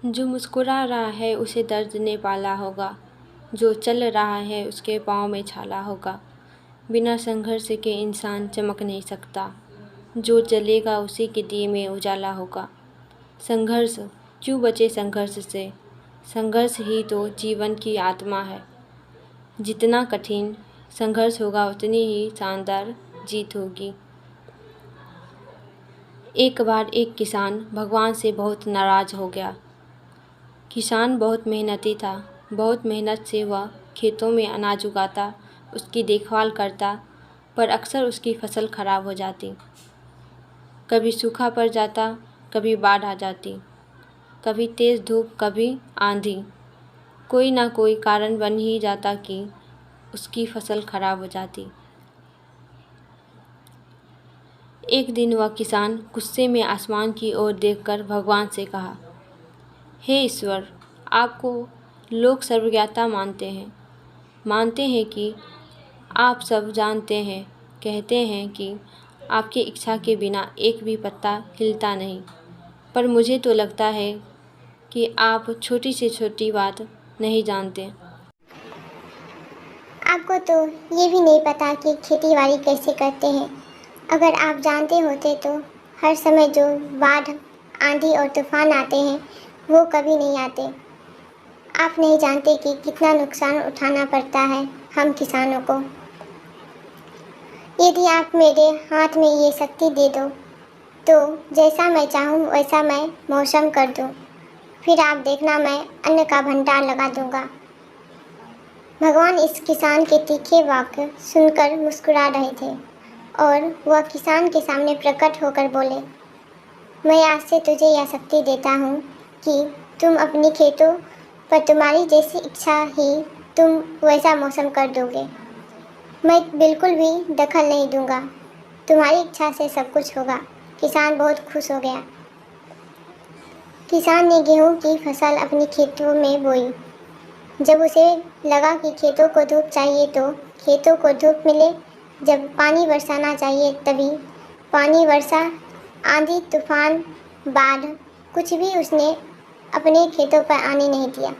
जो मुस्कुरा रहा है उसे दर्द ने पाला होगा, जो चल रहा है उसके पाँव में छाला होगा। बिना संघर्ष के इंसान चमक नहीं सकता, जो जलेगा उसी के दिए में उजाला होगा। संघर्ष, क्यों बचे संघर्ष से, संघर्ष ही तो जीवन की आत्मा है। जितना कठिन संघर्ष होगा उतनी ही शानदार जीत होगी। एक बार एक किसान भगवान से बहुत नाराज़ हो गया। किसान बहुत मेहनती था, बहुत मेहनत से वह खेतों में अनाज उगाता, उसकी देखभाल करता, पर अक्सर उसकी फसल खराब हो जाती। कभी सूखा पड़ जाता, कभी बाढ़ आ जाती, कभी तेज़ धूप, कभी आंधी। कोई ना कोई कारण बन ही जाता कि उसकी फसल खराब हो जाती। एक दिन वह किसान गुस्से में आसमान की ओर देखकर भगवान से कहा, हे ईश्वर, आपको लोग सर्वज्ञता मानते हैं कि आप सब जानते हैं, कहते हैं कि आपकी इच्छा के बिना एक भी पत्ता हिलता नहीं, पर मुझे तो लगता है कि आप छोटी से छोटी बात नहीं जानते। आपको तो ये भी नहीं पता कि खेती बाड़ी कैसे करते हैं। अगर आप जानते होते तो हर समय जो बाढ़, आंधी और तूफान आते हैं वो कभी नहीं आते। आप नहीं जानते कि कितना नुकसान उठाना पड़ता है हम किसानों को। यदि आप मेरे हाथ में ये शक्ति दे दो तो जैसा मैं चाहूँ वैसा मैं मौसम कर दूँ, फिर आप देखना मैं अन्न का भंडार लगा दूँगा। भगवान इस किसान के तीखे वाक्य सुनकर मुस्कुरा रहे थे और वह किसान के सामने प्रकट होकर बोले, मैं आज से तुझे यह शक्ति देता हूँ कि तुम अपनी खेतों पर तुम्हारी जैसी इच्छा ही तुम वैसा मौसम कर दोगे। मैं बिल्कुल भी दखल नहीं दूंगा, तुम्हारी इच्छा से सब कुछ होगा। किसान बहुत खुश हो गया। किसान ने गेहूं की फसल अपने खेतों में बोई। जब उसे लगा कि खेतों को धूप चाहिए तो खेतों को धूप मिले, जब पानी बरसाना चाहिए तभी पानी वर्षा, आंधी तूफान बाढ़ कुछ भी उसने अपने खेतों पर आने नहीं दिया।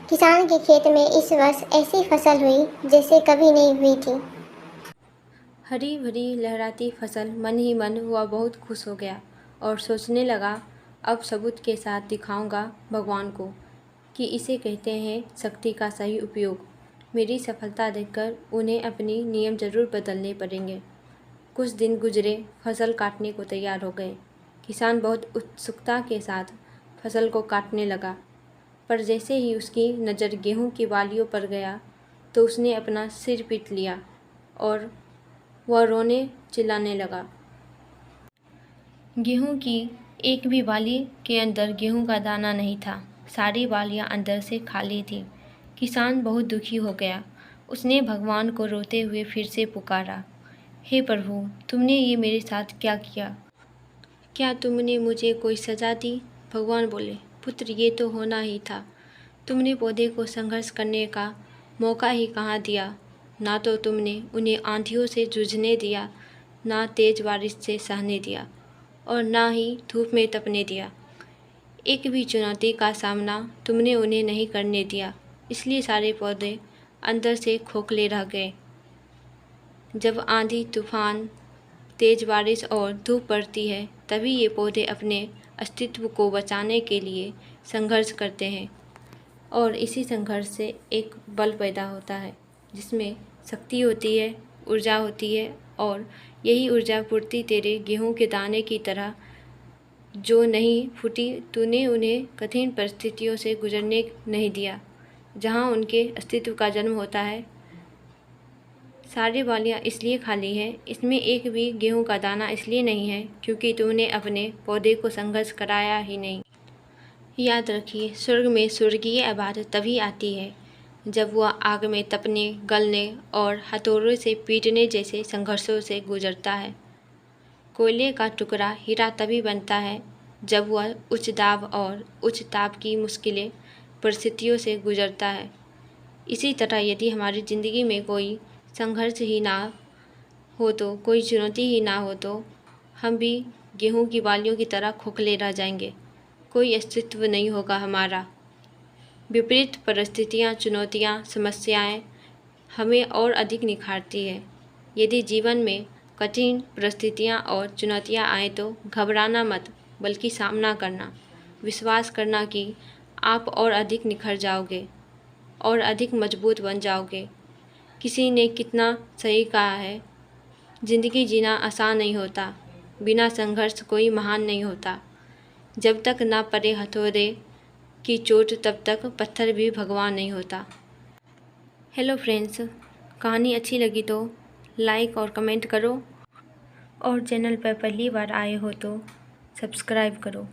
किसान के खेत में इस वर्ष ऐसी फसल हुई जैसे कभी नहीं हुई थी। हरी भरी लहराती फसल मन ही मन वह बहुत खुश हो गया और सोचने लगा, अब सबूत के साथ दिखाऊंगा भगवान को कि इसे कहते हैं शक्ति का सही उपयोग। मेरी सफलता देखकर उन्हें अपनी नियम जरूर बदलने पड़ेंगे। कुछ दिन गुजरे, फसल काटने को तैयार हो गए। किसान बहुत उत्सुकता के साथ फसल को काटने लगा, पर जैसे ही उसकी नज़र गेहूं की बालियों पर गया तो उसने अपना सिर पीट लिया और वह रोने चिल्लाने लगा। गेहूं की एक भी बाली के अंदर गेहूं का दाना नहीं था, सारी बालियां अंदर से खाली थी। किसान बहुत दुखी हो गया। उसने भगवान को रोते हुए फिर से पुकारा, हे प्रभु, तुमने ये मेरे साथ क्या किया? क्या तुमने मुझे कोई सज़ा दी? भगवान बोले, पुत्र, ये तो होना ही था। तुमने पौधे को संघर्ष करने का मौका ही कहाँ दिया। ना तो तुमने उन्हें आंधियों से जूझने दिया, ना तेज बारिश से सहने दिया, और ना ही धूप में तपने दिया। एक भी चुनौती का सामना तुमने उन्हें नहीं करने दिया, इसलिए सारे पौधे अंदर से खोखले रह गए। जब आंधी तूफान, तेज बारिश और धूप पड़ती है तभी ये पौधे अपने अस्तित्व को बचाने के लिए संघर्ष करते हैं, और इसी संघर्ष से एक बल पैदा होता है जिसमें शक्ति होती है, ऊर्जा होती है, और यही ऊर्जा पूर्ति तेरे गेहूं के दाने की तरह जो नहीं फूटी, तूने उन्हें कठिन परिस्थितियों से गुजरने नहीं दिया जहां उनके अस्तित्व का जन्म होता है। सारी बालियां इसलिए खाली हैं, इसमें एक भी गेहूं का दाना इसलिए नहीं है क्योंकि तूने अपने पौधे को संघर्ष कराया ही नहीं। याद रखिए, स्वर्ग में स्वर्गीय आवाज़ तभी आती है जब वह आग में तपने, गलने और हथौड़े से पीटने जैसे संघर्षों से गुजरता है। कोयले का टुकड़ा हीरा तभी बनता है जब वह उच्च दाब और उच्च ताप की मुश्किलें परिस्थितियों से गुजरता है। इसी तरह यदि हमारी ज़िंदगी में कोई संघर्ष ही ना हो तो, कोई चुनौती ही ना हो तो हम भी गेहूं की बालियों की तरह खोखले रह जाएंगे। कोई अस्तित्व नहीं होगा हमारा। विपरीत परिस्थितियाँ, चुनौतियाँ, समस्याएं हमें और अधिक निखारती है। यदि जीवन में कठिन परिस्थितियाँ और चुनौतियाँ आए तो घबराना मत, बल्कि सामना करना। विश्वास करना कि आप और अधिक निखर जाओगे और अधिक मजबूत बन जाओगे। किसी ने कितना सही कहा है, ज़िंदगी जीना आसान नहीं होता, बिना संघर्ष कोई महान नहीं होता। जब तक ना पड़े हथौड़े की चोट तब तक पत्थर भी भगवान नहीं होता। हेलो फ्रेंड्स, कहानी अच्छी लगी तो लाइक और कमेंट करो और चैनल पर पहली बार आए हो तो सब्सक्राइब करो।